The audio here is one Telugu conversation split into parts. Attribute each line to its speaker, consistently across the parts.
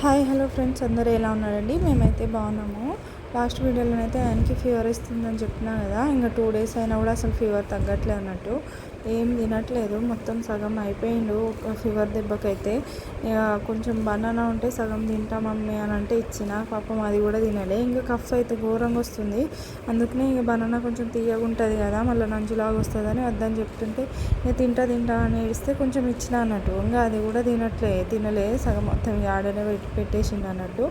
Speaker 1: హాయ్ హలో ఫ్రెండ్స్, అందరూ ఎలా ఉన్నారండి? మేమైతే బాగున్నాము. లాస్ట్ వీడియోలోనైతే ఆయనకి ఫీవర్ ఇస్తుందని చెప్పినా కదా, ఇంకా 2 డేస్ అయినా కూడా అసలు ఫీవర్ తగ్గట్లేదు అన్నట్టు. ఏం తినట్లేదు, మొత్తం సగం అయిపోయిండు ఫీవర్ దెబ్బకైతే. కొంచెం బనానా ఉంటే సగం తింటా మమ్మీ అని అంటే ఇచ్చిన, పాపం అది కూడా తినలే. ఇంకా కఫ్ అయితే ఘోరంగా వస్తుంది, అందుకనే ఇక బనానా కొంచెం తీయగా ఉంటుంది కదా, మళ్ళీ నంచులాగా వస్తుందని వద్దని చెప్తుంటే ఇక తింటా అని ఏడిస్తే కొంచెం ఇచ్చిన అన్నట్టు. ఇంకా అది కూడా తినలే, సగం మొత్తం ఇక ఆడనే పెట్టేసిండు అన్నట్టు.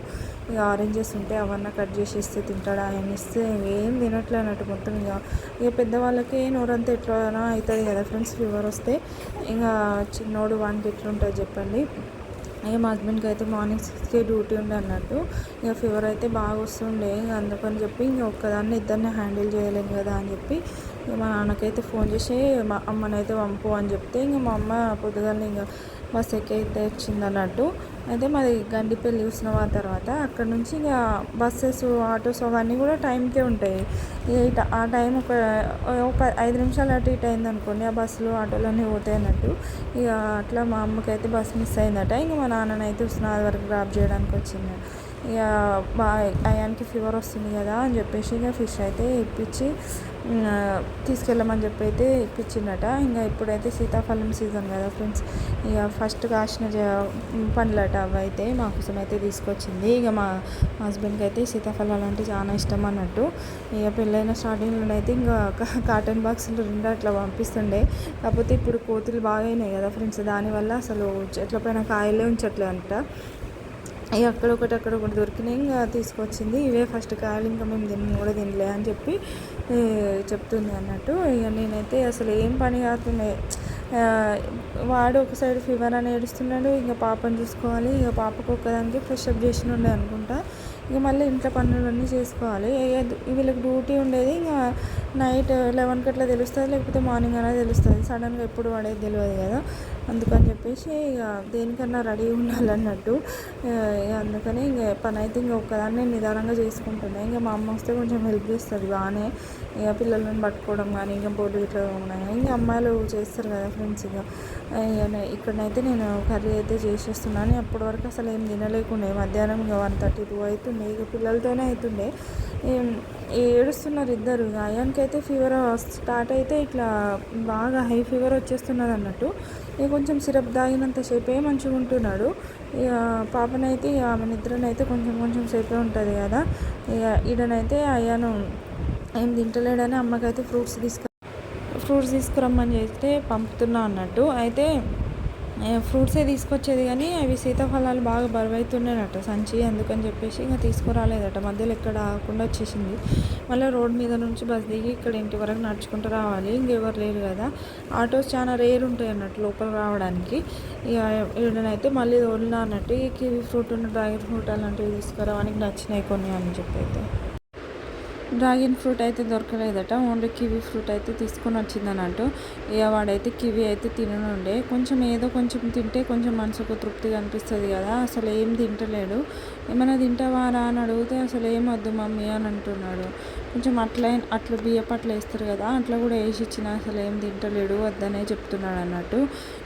Speaker 1: ఇక ఆరెంజెస్ ఉంటే అవన్నీ కట్ చేసి ఇస్తే తింటాడా, ఆయన ఇస్తే ఏం తినట్లే అన్నట్టు. మొత్తం ఇక పెద్దవాళ్ళకి నోరంతా ఎట్లా అవుతుంది కదా ఫ్రెండ్స్ ఫీవర్ వస్తే. ఇంకా చిన్నోడు వానికి ఎట్లుంటుంది చెప్పండి. ఇక మా హస్బెండ్కి అయితే మార్నింగ్ 6కే డ్యూటీ ఉండే అన్నట్టు. ఇక ఫీవర్ అయితే బాగా వస్తుండే, ఇంక అందుకని చెప్పి ఇంక ఒక్కదాన్ని ఇద్దరిని హ్యాండిల్ చేయలేము కదా అని చెప్పి ఇక మా నాన్నకైతే ఫోన్ చేసి మా అమ్మనైతే పంపు అని చెప్తే ఇంక మా అమ్మ పొద్దుగాలని ఇంకా బస్ ఎక్కి అయితే వచ్చింది అన్నట్టు. అయితే మాది గండిపల్లి చూసిన తర్వాత అక్కడ నుంచి ఇక బస్సెస్ ఆటోస్ అవన్నీ కూడా టైంకే ఉంటాయి. ఆ టైం ఒక 5 నిమిషాలు అటు ఇటు అయింది అనుకోండి, ఆ బస్సులు ఆటోలు అన్నీ పోతాయి అన్నట్టు. ఇక అట్లా మా అమ్మకి అయితే బస్ మిస్ అయిందట. ఇంక మా నాన్ననైతే ఉస్నాబాద్ వరకు డ్రాప్ చేయడానికి వచ్చింది. ఇక ఆయనకి ఫీవర్ వస్తుంది కదా అని చెప్పేసి ఇక ఫిష్ అయితే ఇప్పించి తీసుకెళ్ళమని చెప్పి అయితే ఇప్పించిందట. ఇంకా ఇప్పుడైతే సీతాఫలం సీజన్ కదా ఫ్రెండ్స్, ఇక ఫస్ట్ కాసిన పండ్లట అవి అయితే మా కోసం అయితే తీసుకొచ్చింది. ఇక మా హస్బెండ్కి అయితే సీతాఫలాలు అంటే చాలా ఇష్టం అన్నట్టు. ఇక పెళ్ళైన స్టార్టింగ్లో అయితే ఇంకా కాటన్ బాక్సులు 2 అట్లా పంపిస్తుండే. కాకపోతే ఇప్పుడు కోతులు బాగా అయినాయి కదా ఫ్రెండ్స్, దానివల్ల అసలు చెట్ల పైన కాయలే ఉంచట్లే అంట. ఇక అక్కడొకటి దొరికినాయి, ఇంకా తీసుకొచ్చింది. ఇవే ఫస్ట్ కాయలు, ఇంకా మేము కూడా తినలే అని చెప్పి చెప్తుంది అన్నట్టు. ఇక నేనైతే అసలు ఏం పని కాకుండా వాడు ఒక సైడ్ ఫీవర్ అని ఏడుస్తున్నాడు, ఇంకా పాపను చూసుకోవాలి. ఇక పాపకు ఒక్కదానికి ఫ్రెష్ అప్ చేసి ఉండే అనుకుంటా. ఇక మళ్ళీ ఇంట్లో పనులన్నీ చేసుకోవాలి. వీళ్ళకి డ్యూటీ ఉండేది ఇంకా నైట్ 11కి అట్లా తెలుస్తుంది, లేకపోతే మార్నింగ్ అనేది తెలుస్తుంది. సడన్గా ఎప్పుడు పడేది తెలియదు కదా, అందుకని చెప్పేసి ఇక దేనికన్నా రెడీ ఉండాలన్నట్టు. అందుకని ఇంక పని అయితే ఇంక ఒక్కదాన్ని నిదానంగా చేసుకుంటున్నాయి. ఇంకా మా అమ్మ వస్తే కొంచెం హెల్ప్ చేస్తుంది బాగానే, ఇక పిల్లలను పట్టుకోవడం కానీ ఇంకా బోర్డు ఇట్లా ఉన్నాయి. ఇంకా అమ్మాయిలు చేస్తారు కదా ఫ్రెండ్స్. ఇక్కడనైతే నేను కర్రీ అయితే చేసేస్తున్నాను. అప్పటి వరకు అసలు ఏం తినలేకుండే, మధ్యాహ్నం ఇక 1:32 అవుతుండే. ఇక పిల్లలతోనే అవుతుండే. ఏడుస్తున్నారు ఇద్దరు. ఇక అయానికి అయితే ఫీవర్ స్టార్ట్ అయితే ఇట్లా బాగా హై ఫీవర్ వచ్చేస్తున్నది అన్నట్టు. ఇక కొంచెం సిరప్ తాగినంతసేపే మంచిగా ఉంటున్నాడు. ఇక పాపనైతే ఆమె నిద్రనైతే కొంచెం సేపే ఉంటుంది కదా. ఇక ఈడనైతే అయ్యాను ఏం తింటలేడని అమ్మకైతే ఫ్రూట్స్ తీసుకురమ్మని చేస్తే పంపుతున్నా అన్నట్టు. అయితే ఫ్రూట్సే తీసుకొచ్చేది కానీ అవి సీతాఫలాలు బాగా బరువైతున్నాయట సంచి, అందుకని చెప్పేసి ఇంకా తీసుకురాలేదట. మధ్యలో ఎక్కడ ఆగకుండా వచ్చేసింది. మళ్ళీ రోడ్ మీద నుంచి బస్ దిగి ఇక్కడ ఇంటి వరకు నడుచుకుంటూ రావాలి. ఇంకెవరు లేరు కదా, ఆటోస్ చాలా రేర్ ఉంటాయి అన్నట్టు లోపల రావడానికి. ఇక ఈడనైతే మళ్ళీ వదిలినా అన్నట్టు. ఈ కివీ ఫ్రూట్ డ్రాగన్ ఫ్రూట్ అలాంటివి తీసుకురావడానికి నచ్చినాయి కొన్ని అని చెప్పి అయితే డ్రాగన్ ఫ్రూట్ అయితే దొరకలేదట, ఓన్లీ కివీ ఫ్రూట్ అయితే తీసుకొని వచ్చింది అన్నట్టు. ఇక వాడైతే కివీ అయితే తిననుండే. కొంచెం తింటే కొంచెం మనసుకు తృప్తిగా అనిపిస్తుంది కదా, అసలు ఏం తింటలేడు. ఏమైనా తింటావారా అని అడిగితే అసలు ఏం వద్దు మమ్మీ అని అంటున్నాడు. కొంచెం అట్లా బియ్యపు అట్లా వేస్తారు కదా, అట్లా కూడా వేసి ఇచ్చినా అసలు ఏం తింటలేడు, వద్దనే చెప్తున్నాడు అన్నట్టు.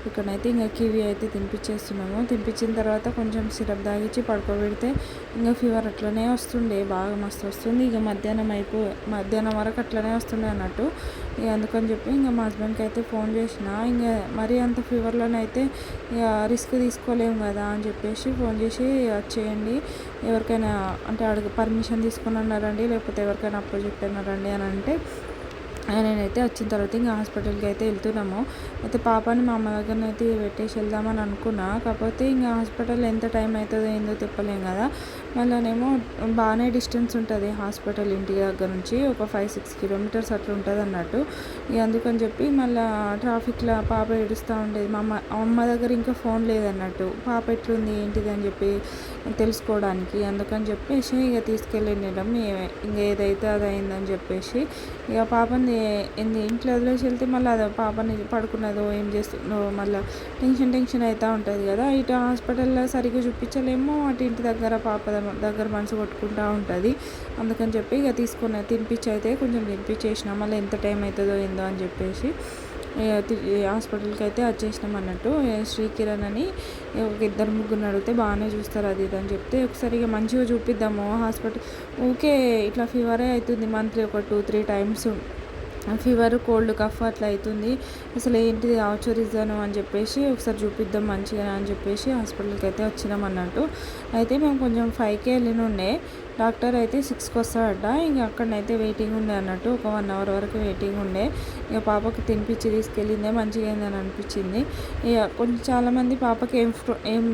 Speaker 1: ఇక్కడనైతే ఇంకా కివీ అయితే తినిపించేస్తున్నాము. తినిపించిన తర్వాత కొంచెం సిరప్ తాగించి పడుకోబెడితే ఇంకా ఫీవర్ అట్లనే వస్తుండే, బాగా మస్తు వస్తుంది. ఇక మధ్యాహ్నం వరకు అట్లనే వస్తుండే అన్నట్టు. ఇక అందుకని చెప్పి ఇంకా మా హస్బెండ్కి అయితే ఫోన్ చేసిన, ఇంకా మరీ అంత ఫీవర్లోనైతే ఇక రిస్క్ తీసుకోలేము కదా అని చెప్పేసి ఫోన్ చేసి వచ్చేయండి, ఎవరికైనా అంటే పర్మిషన్ తీసుకుని అన్నారండి, లేకపోతే ఎవరికైనా అప్పుడు చెప్పినారండి అని అంటే నేనైతే వచ్చిన తర్వాత ఇంకా హాస్పిటల్కి అయితే వెళ్తున్నాము. అయితే పాపని మా అమ్మ దగ్గరనైతే పెట్టేసి వెళ్దామని అనుకున్నా. కాకపోతే ఇంకా హాస్పిటల్ ఎంత టైం అవుతుందో ఏందో చెప్పలేము కదా. మళ్ళీనేమో బాగానే డిస్టెన్స్ ఉంటుంది హాస్పిటల్ ఇంటి దగ్గర నుంచి, ఒక 5-6 కిలోమీటర్స్ అట్లా ఉంటుంది అన్నట్టు. ఇక అందుకని చెప్పి మళ్ళీ ట్రాఫిక్లో పాప ఏడుస్తూ ఉండేది. మా అమ్మ దగ్గర ఇంకా ఫోన్ లేదన్నట్టు, పాప ఎట్లుంది ఏంటిది అని చెప్పి తెలుసుకోవడానికి. అందుకని చెప్పేసి ఇక తీసుకెళ్ళిండడం, ఇంకా ఏదైతే అది అయిందని చెప్పేసి ఇక పాపని ఇంట్లో వదిలేసి వెళ్తే మళ్ళీ అది పాపని పడుకున్నదో ఏం చేస్తుందో మళ్ళీ టెన్షన్ అవుతూ ఉంటుంది కదా. ఇటు హాస్పిటల్లో సరిగ్గా చూపించలేమో, అటు ఇంటి దగ్గర పాప దగ్గర మనసు కొట్టుకుంటూ ఉంటుంది. అందుకని చెప్పి ఇక తినిపించి అయితే కొంచెం తినిపించేసిన, మళ్ళీ ఎంత టైం అవుతుందో ఏందో అని చెప్పేసి హాస్పిటల్కి అయితే వచ్చేసినాం అన్నట్టు. శ్రీకిరణ్ అని ఒక ఇద్దరు ముగ్గురు అడిగితే బాగానే చూస్తారు అది ఇది అని చెప్తే ఒకసారి ఇక మంచిగా చూపిద్దాము హాస్పిటల్. ఊకే ఇట్లా ఫీవరే అవుతుంది మంత్లీ ఒక 2-3 టైమ్స్ ఫీవర్ కోల్డ్ కఫ్ అట్లా అవుతుంది. అసలు ఏంటిది కావచ్చు రీజన్ అని చెప్పేసి ఒకసారి చూపిద్దాం మంచిగా అని చెప్పేసి హాస్పిటల్కి అయితే వచ్చినాం అన్నట్టు. అయితే మేము కొంచెం 5కే వెళ్ళినుండే. డాక్టర్ అయితే 6కి వస్తాడట. ఇంక అక్కడనైతే వెయిటింగ్ ఉండే అన్నట్టు. ఒక 1 అవర్ వరకు వెయిటింగ్ ఉండే. ఇక పాపకి తినిపించి తీసుకెళ్ళిందే మంచిగా అయిందని అనిపించింది. ఇక కొంచెం చాలామంది పాపకి ఏం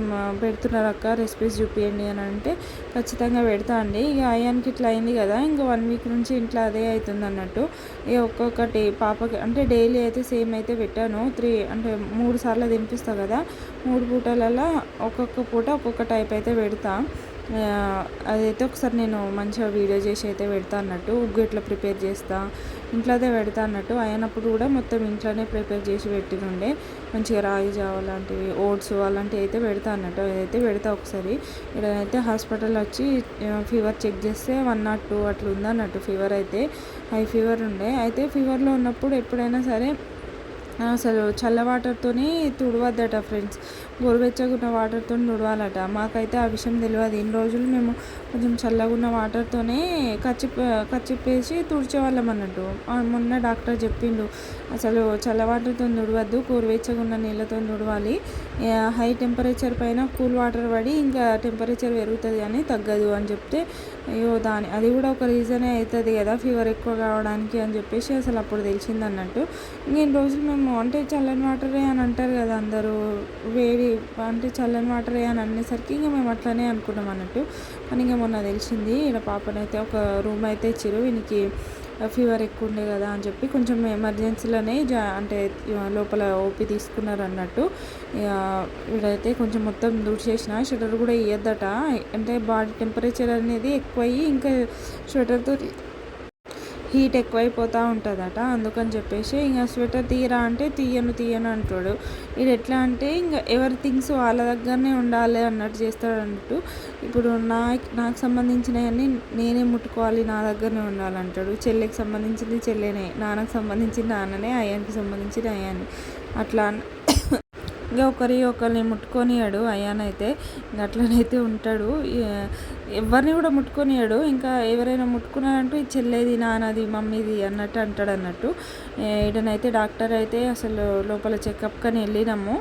Speaker 1: పెడుతున్నారు అక్క రెసిపీస్ చూపించండి అని అంటే ఖచ్చితంగా పెడతా అండి. ఇక అయానికి ఇట్లా అయింది కదా, ఇంకా 1 వీక్ నుంచి ఇంట్లో అదే అవుతుంది అన్నట్టు. ఇక ఒక్కొక్కటి పాపకి అంటే డైలీ అయితే సేమ్ అయితే పెట్టాను. 3 సార్లు తినిపిస్తా కదా, 3 పూటలలో ఒక్కొక్క పూట ఒక్కొక్క టైప్ అయితే పెడతా. అదైతే ఒకసారి నేను మంచిగా వీడియో చేసి అయితే పెడతా అన్నట్టు. ఉగ్గు ఎట్లా ప్రిపేర్ చేస్తా ఇంట్లో అయితే పెడతా అన్నట్టు. అయినప్పుడు కూడా మొత్తం ఇంట్లోనే ప్రిపేర్ చేసి పెట్టినుండే. మంచిగా రాగి జావ లాంటివి, ఓట్స్ అలాంటివి అయితే పెడతా అన్నట్టు. అదైతే పెడతా ఒకసారి. ఇక్కడైతే హాస్పిటల్ వచ్చి ఫీవర్ చెక్ చేస్తే 102 అట్లా ఉందన్నట్టు. ఫీవర్ అయితే హై ఫీవర్ ఉండే. అయితే ఫీవర్లో ఉన్నప్పుడు ఎప్పుడైనా సరే అసలు చల్ల వాటర్తోని తుడవద్దట ఫ్రెండ్స్. గోరువెచ్చగా ఉన్న వాటర్తో తుడవాలట. మాకైతే ఆ విషయం తెలియదు. ఇన్ని రోజులు మేము కొంచెం చల్లగా ఉన్న వాటర్తోనే కచ్చిప్పేసి తుడిచేవాళ్ళం అన్నట్టు. మొన్న డాక్టర్ చెప్పిండు అసలు చల్ల వాటర్తో తుడవద్దు, గోరువెచ్చగా ఉన్న నీళ్ళతో తుడవాలి. హై టెంపరేచర్ పైన కూల్ వాటర్ పడి ఇంకా టెంపరేచర్ పెరుగుతుంది కానీ తగ్గదు అని చెప్తే అయ్యో అది కూడా ఒక రీజనే అవుతుంది కదా ఫీవర్ ఎక్కువ కావడానికి అని చెప్పేసి అసలు అప్పుడు తెలిసింది అన్నట్టు. ఇన్ని రోజులు మేము అంటే చల్లని వాటరే అని అంటారు కదా అందరూ, వేడి అంటే చల్లని వాటరే అని అనేసరికి ఇంకా మేము అట్లనే అనుకున్నాం అన్నట్టు. కానీ ఇంకా మొన్న తెలిసింది. ఇక్కడ పాపనైతే ఒక రూమ్ అయితే ఇచ్చారు. వీనికి ఫీవర్ ఎక్కువ ఉండే కదా అని చెప్పి కొంచెం ఎమర్జెన్సీలోనే అంటే లోపల ఓపీ తీసుకున్నారు అన్నట్టు. వీడైతే కొంచెం మొత్తం చేసిన స్వెటర్ కూడా ఇవ్వద్దట. అంటే బాడీ టెంపరేచర్ అనేది ఎక్కువయ్యి ఇంకా స్వెటర్తో హీట్ ఎక్కువైపోతూ ఉంటుందట. అందుకని చెప్పేసి ఇంకా స్వెటర్ తీయరా అంటే తీయను అంటాడు. ఇది ఎట్లా అంటే ఇంకా ఎవరి థింగ్స్ వాళ్ళ దగ్గరనే ఉండాలి అన్నట్టు చేస్తాడు అన్నట్టు. ఇప్పుడు నాకు సంబంధించినవన్నీ నేనే ముట్టుకోవాలి, నా దగ్గరనే ఉండాలంటాడు. చెల్లెకి సంబంధించింది చెల్లెనే, నాన్నకు సంబంధించింది నాన్ననే, అయ్యానికి సంబంధించింది అయ్యాన్ని అట్లా ఇంకా ఒకరిని ముట్టుకొనియాడు అయ్యానైతే. ఇంకా అట్లనైతే ఉంటాడు. ఎవరిని కూడా ముట్టుకొనియాడు. ఇంకా ఎవరైనా ముట్టుకున్నారంటూ ఇది చెల్లేది, నాన్నది, మమ్మీది అన్నట్టు అంటాడు అన్నట్టు. ఈడనైతే డాక్టర్ అయితే అసలు లోపల చెకప్ కానీ వెళ్ళినాము.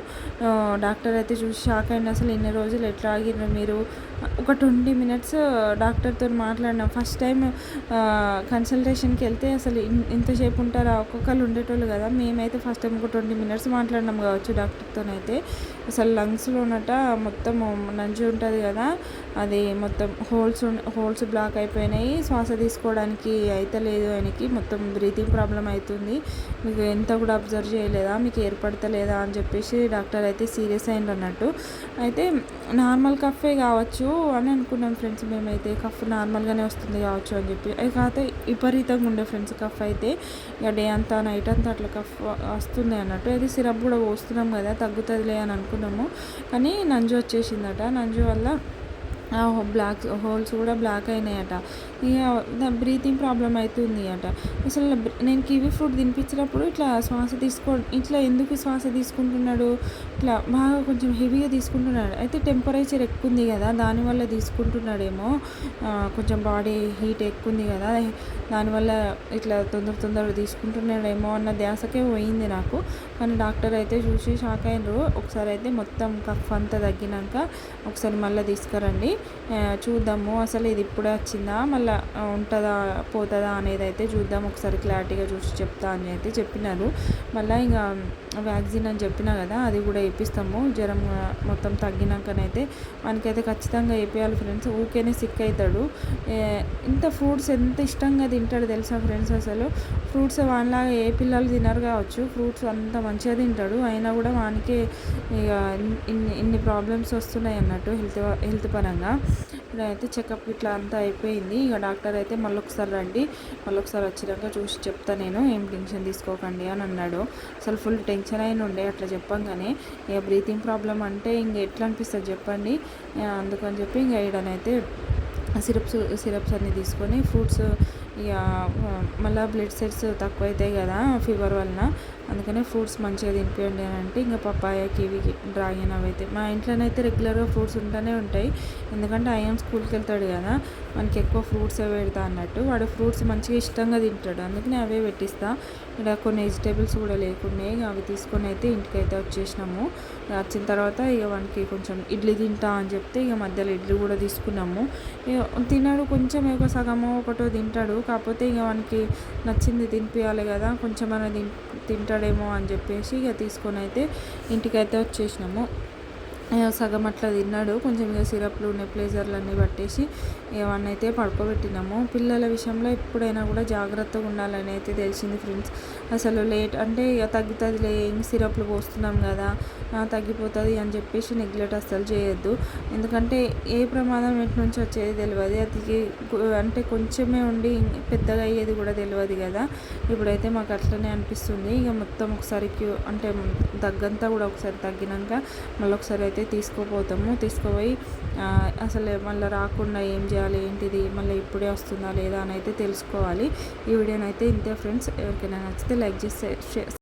Speaker 1: డాక్టర్ అయితే చూసి షాక్ అయింది. అసలు ఇన్ని రోజులు ఎట్లా ఆగినారు మీరు? ఒక 20 మినిట్స్ డాక్టర్తో మాట్లాడినాం. ఫస్ట్ టైం కన్సల్టేషన్కి వెళ్తే అసలు ఇంతసేపు ఉంటారా, ఒక్కొక్కరు ఉండేటోళ్ళు కదా. మేమైతే ఫస్ట్ టైం ఒక 20 మినిట్స్ మాట్లాడినాం కావచ్చు డాక్టర్తోనైతే. అసలు లంగ్స్లోనట మొత్తం నంజు ఉంటుంది కదా, అది మొత్తం హోల్స్ బ్లాక్ అయిపోయినాయి. శ్వాస తీసుకోవడానికి అయితలేదు ఆయనకి. మొత్తం బ్రీతింగ్ ప్రాబ్లం అవుతుంది. మీకు ఎంత కూడా అబ్జర్వ్ చేయలేదా, మీకు ఏర్పడతలేదా అని చెప్పేసి డాక్టర్ అయితే సీరియస్ అయింది అన్నట్టు. అయితే నార్మల్ కఫే కావచ్చు అని అనుకున్నాం ఫ్రెండ్స్ మేమైతే. కఫ్ నార్మల్గానే వస్తుంది కావచ్చు అని చెప్పి. కాకపోతే విపరీతంగా ఉండే ఫ్రెండ్స్ కఫ్ అయితే. ఇక డే అంతా నైట్ అంతా అట్లా కఫ్ వస్తుంది అన్నట్టు. అది సిరప్ కూడా పోస్తున్నాం కదా తగ్గుతుందిలే అని అనుకున్నాము. కానీ నంజు వచ్చేసిందట. నంజు వల్ల హోల్స్ కూడా బ్లాక్ అయినాయట. ఇక బ్రీతింగ్ ప్రాబ్లం అవుతుంది అట. అసలు నేను కివీ ఫ్రూట్ తినిపించినప్పుడు ఇట్లా ఎందుకు శ్వాస తీసుకుంటున్నాడు, ఇట్లా బాగా కొంచెం హెవీగా తీసుకుంటున్నాడు. అయితే టెంపరేచర్ ఎక్కువ ఉంది కదా దానివల్ల తీసుకుంటున్నాడేమో. కొంచెం బాడీ హీట్ ఎక్కువ ఉంది కదా దానివల్ల ఇట్లా తొందరగా తీసుకుంటున్నాడేమో అన్న ధ్యాసకే పోయింది నాకు. కానీ డాక్టర్ అయితే చూసి షాక్ అయినరు. ఒకసారి అయితే మొత్తం కఫ్ అంతా తగ్గినాక ఒకసారి మళ్ళీ తీసుకురండి, చూద్దాము అసలు ఇది ఇప్పుడే వచ్చిందా మళ్ళీ ఉంటుందా పోతుందా అనేది అయితే చూద్దాం, ఒకసారి క్లారిటీగా చూసి చెప్తా అని అయితే చెప్పినారు. మళ్ళీ ఇంకా వ్యాక్సిన్ అని చెప్పినా కదా అది కూడా వేపిస్తాము. జ్వరం మొత్తం తగ్గినాకనైతే మనకైతే ఖచ్చితంగా వేపేయాలి ఫ్రెండ్స్. ఊకేనే సిక్ అవుతాడు. ఇంత ఫ్రూట్స్ ఎంత ఇష్టంగా తింటాడు తెలుసా ఫ్రెండ్స్. అసలు ఫ్రూట్స్ వానిలాగా ఏ పిల్లలు తినరు కావచ్చు, ఫ్రూట్స్ అంత మంచిగా తింటాడు. అయినా కూడా వానికి ఇక ఇన్ని ప్రాబ్లమ్స్ వస్తున్నాయి అన్నట్టు హెల్త్ పరంగా. ఇప్పుడైతే చెకప్ ఇట్లా అంతా అయిపోయింది. ఇక డాక్టర్ అయితే మళ్ళీ ఒకసారి రండి, మళ్ళీ ఒకసారి వచ్చినాక చూసి చెప్తా నేను, ఏం టెన్షన్ తీసుకోకండి అని అన్నాడు. అసలు ఫుల్ టెన్షన్ అయిన ఉండే అట్లా చెప్పంగానే. ఇక బ్రీతింగ్ ప్రాబ్లం అంటే ఇంక ఎట్లా అనిపిస్తుంది చెప్పండి. అందుకని చెప్పి ఇంకా ఈడనైతే సిరప్స్ అన్నీ తీసుకొని ఫ్రూట్స్ ఇక మళ్ళీ బ్లడ్ సెల్స్ తక్కువ అవుతాయి కదా ఫీవర్ వలన, అందుకనే ఫ్రూట్స్ మంచిగా తినిపించండి అని అంటే ఇంకా పప్పాయ, కివి, డ్రాగన్ అవైతే మా ఇంట్లోనైతే రెగ్యులర్గా ఫ్రూట్స్ ఉంటూనే ఉంటాయి. ఎందుకంటే అయ్యాన్ స్కూల్కి వెళ్తాడు కదా, మనకి ఎక్కువ ఫ్రూట్సే పెడతా అన్నట్టు, వాడు ఫ్రూట్స్ మంచిగా ఇష్టంగా తింటాడు, అందుకని అవే పెట్టిస్తా. ఇక్కడ కొన్ని వెజిటేబుల్స్ కూడా లేకుండా అవి తీసుకొని అయితే ఇంటికైతే వచ్చేసినాము. వచ్చిన తర్వాత ఇక వానికి కొంచెం ఇడ్లీ తింటా అని చెప్తే ఇక మధ్యలో ఇడ్లీ కూడా తీసుకున్నాము. ఇక తిన్నాడు, కొంచెం ఒక సగమో ఒకటో తింటాడు, కాకపోతే ఇక వానికి నచ్చింది తినిపించాలి కదా, కొంచెం అనేది తింటాడేమో అని చెప్పేసి ఇక తీసుకొని అయితే ఇంటికైతే వచ్చేసినాము. సగం అట్లా తిన్నాడు, కొంచెం ఇక సిరప్లు, నెప్లైజర్లు అన్నీ పట్టేసి ఏమన్నా అయితే పడుకోబెట్టినాము. పిల్లల విషయంలో ఎప్పుడైనా కూడా జాగ్రత్తగా ఉండాలని అయితే తెలిసింది ఫ్రెండ్స్. అసలు లేట్ అంటే ఇక తగ్గుతుందిలే, సిరప్లు పోస్తున్నాం కదా తగ్గిపోతుంది అని చెప్పేసి నెగ్లెక్ట్ అస్సలు చేయొద్దు. ఎందుకంటే ఏ ప్రమాదం ఎటు నుంచి వచ్చేది తెలియదు, అది అంటే కొంచెమే ఉండి పెద్దగా అయ్యేది కూడా తెలియదు కదా. ఇప్పుడైతే మాకు అట్లనే అనిపిస్తుంది. ఇక మొత్తం ఒకసారి అంటే దగ్గంతా కూడా ఒకసారి తగ్గినాక మళ్ళీ ఒకసారి అయితే తీసుకుపోయి అసలు మళ్ళీ రాకుండా ఏం చేయాలి, ఏంటిది, మళ్ళీ ఇప్పుడే వస్తుందా లేదా అని అయితే తెలుసుకోవాలి. ఈ వీడియోనైతే ఇంతే ఫ్రెండ్స్. ఎవరికైనా నచ్చితే లైక్ చేసి